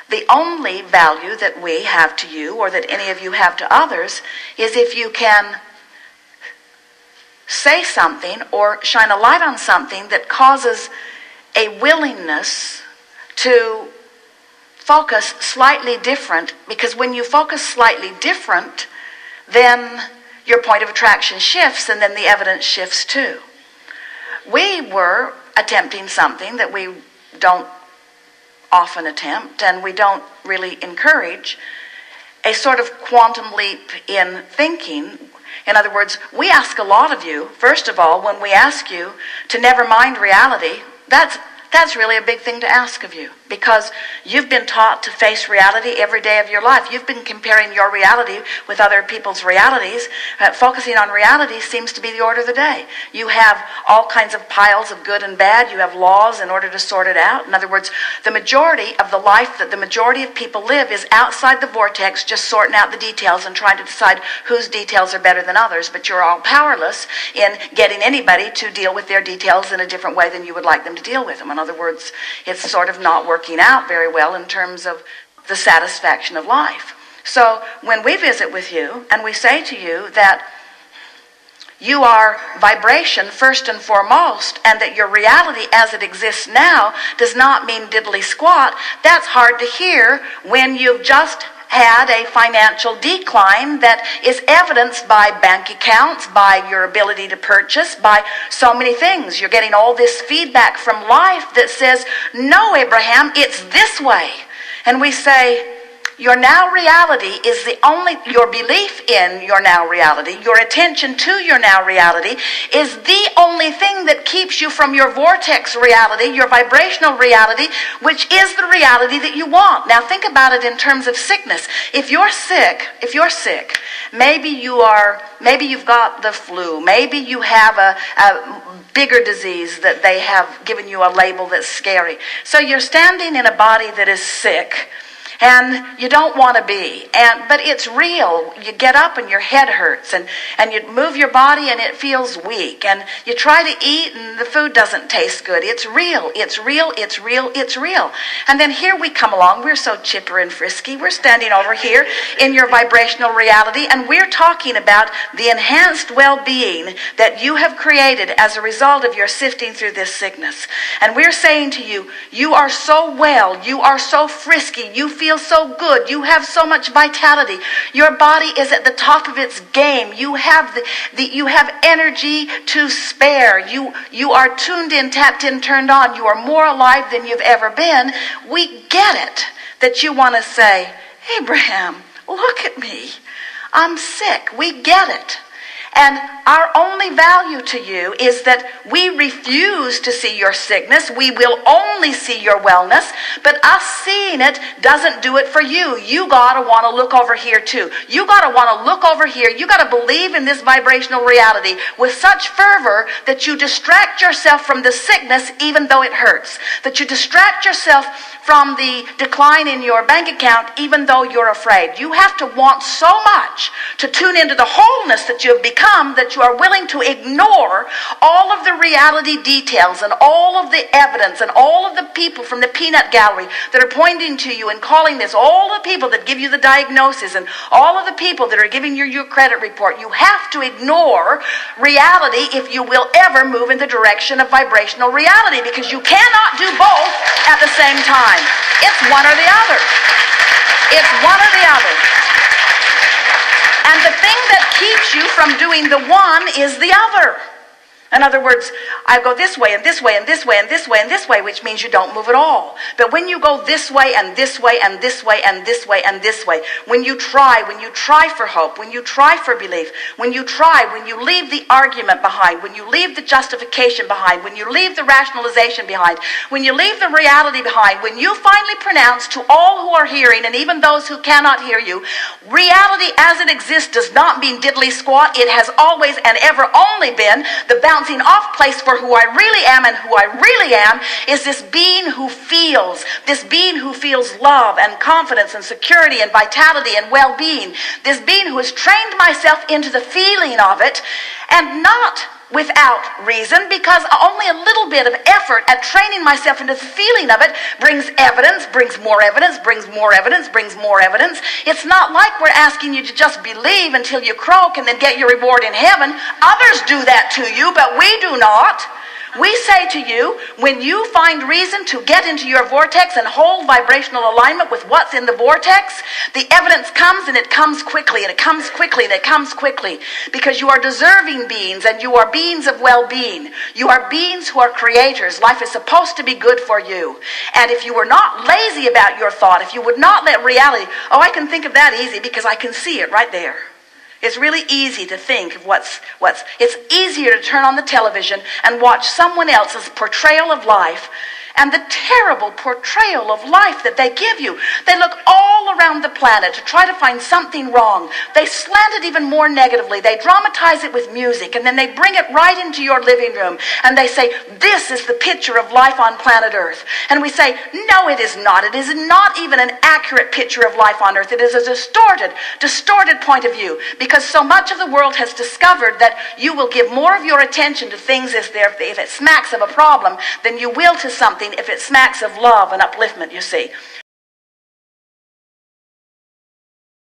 The only value that we have to you, or that any of you have to others, is if you can say something or shine a light on something that causes a willingness to focus slightly different. Because when you focus slightly different, then your point of attraction shifts, and then the evidence shifts too. We were attempting something that we don't often attempt, and we don't really encourage, a sort of quantum leap in thinking. In other words, we ask a lot of you. First of all, when we ask you to never mind reality, that's really a big thing to ask of you, because you've been taught to face reality every day of your life. You've been comparing your reality with other people's realities. Focusing on reality seems to be the order of the day. You have all kinds of piles of good and bad. You have laws in order to sort it out. In other words, the majority of the life that the majority of people live is outside the vortex, just sorting out the details and trying to decide whose details are better than others. But you're all powerless in getting anybody to deal with their details in a different way than you would like them to deal with them. In other words, it's sort of not working out very well in terms of the satisfaction of life. So when we visit with you and we say to you that you are vibration first and foremost, and that your reality as it exists now does not mean diddly squat, that's hard to hear when you've just had a financial decline that is evidenced by bank accounts, by your ability to purchase, by so many things. You're getting all this feedback from life that says, no, Abraham, it's this way. And we say, your now reality is the only, your belief in your now reality, your attention to your now reality is the only thing that keeps you from your vortex reality, your vibrational reality, which is the reality that you want. Now think about it in terms of sickness. If you're sick, maybe you've got the flu, maybe you have a bigger disease that they have given you a label that's scary. So you're standing in a body that is sick, and you don't want to be, but it's real. You get up and your head hurts, and you move your body and it feels weak, and you try to eat and the food doesn't taste good. It's real, it's real, it's real, it's real. And then here we come along, we're so chipper and frisky, we're standing over here in your vibrational reality, and we're talking about the enhanced well-being that you have created as a result of your sifting through this sickness. And we're saying to you, you are so well, you are so frisky, you feel so good, you have so much vitality, your body is at the top of its game, you have you have energy to spare, you are tuned in, tapped in, turned on, you are more alive than you've ever been. We get it that you want to say, Abraham, look at me, I'm sick. We get it. And our only value to you is that we refuse to see your sickness. We will only see your wellness. But us seeing it doesn't do it for you. You got to want to look over here too. You got to want to look over here. You got to believe in this vibrational reality with such fervor that you distract yourself from the sickness even though it hurts. That you distract yourself from the decline in your bank account even though you're afraid. You have to want so much to tune into the wholeness that you have become, that you are willing to ignore all of the reality details and all of the evidence and all of the people from the peanut gallery that are pointing to you and calling this, all the people that give you the diagnosis and all of the people that are giving you your credit report. You have to ignore reality if you will ever move in the direction of vibrational reality, because you cannot do both at the same time. It's one or the other. It's one or the other. And the thing that keeps you from doing the one is the other. In other words, I go this way and this way and this way and this way and this way, which means you don't move at all. But when you go this way and this way and this way and this way and this way, when you try for hope, when you try for belief, when you leave the argument behind, when you leave the justification behind, when you leave the rationalization behind, when you leave the reality behind, when you finally pronounce to all who are hearing and even those who cannot hear you, reality as it exists does not mean diddly squat. It has always and ever only been the bouncing off place for who I really am, and who I really am is this being who feels, love and confidence and security and vitality and well-being, this being who has trained myself into the feeling of it, and not without reason, because only a little bit of effort at training myself into the feeling of it brings evidence, brings more evidence, brings more evidence, brings more evidence. It's not like we're asking you to just believe until you croak and then get your reward in heaven. Others do that to you, but we do not. We say to you, when you find reason to get into your vortex and hold vibrational alignment with what's in the vortex, the evidence comes, and it comes quickly, and it comes quickly, and it comes quickly, because you are deserving beings, and you are beings of well-being. You are beings who are creators. Life is supposed to be good for you. And if you were not lazy about your thought, if you would not let reality, I can think of that easy because I can see it right there. It's really easy to think of it's easier to turn on the television and watch someone else's portrayal of life, and the terrible portrayal of life that they give you. They look all around the planet to try to find something wrong. They slant it even more negatively. They dramatize it with music, and then they bring it right into your living room, and they say, this is the picture of life on planet Earth. And we say, no, it is not. It is not even an accurate picture of life on Earth. It is a distorted point of view, because so much of the world has discovered that you will give more of your attention to things if it smacks of a problem than you will to something if it smacks of love and upliftment, you see.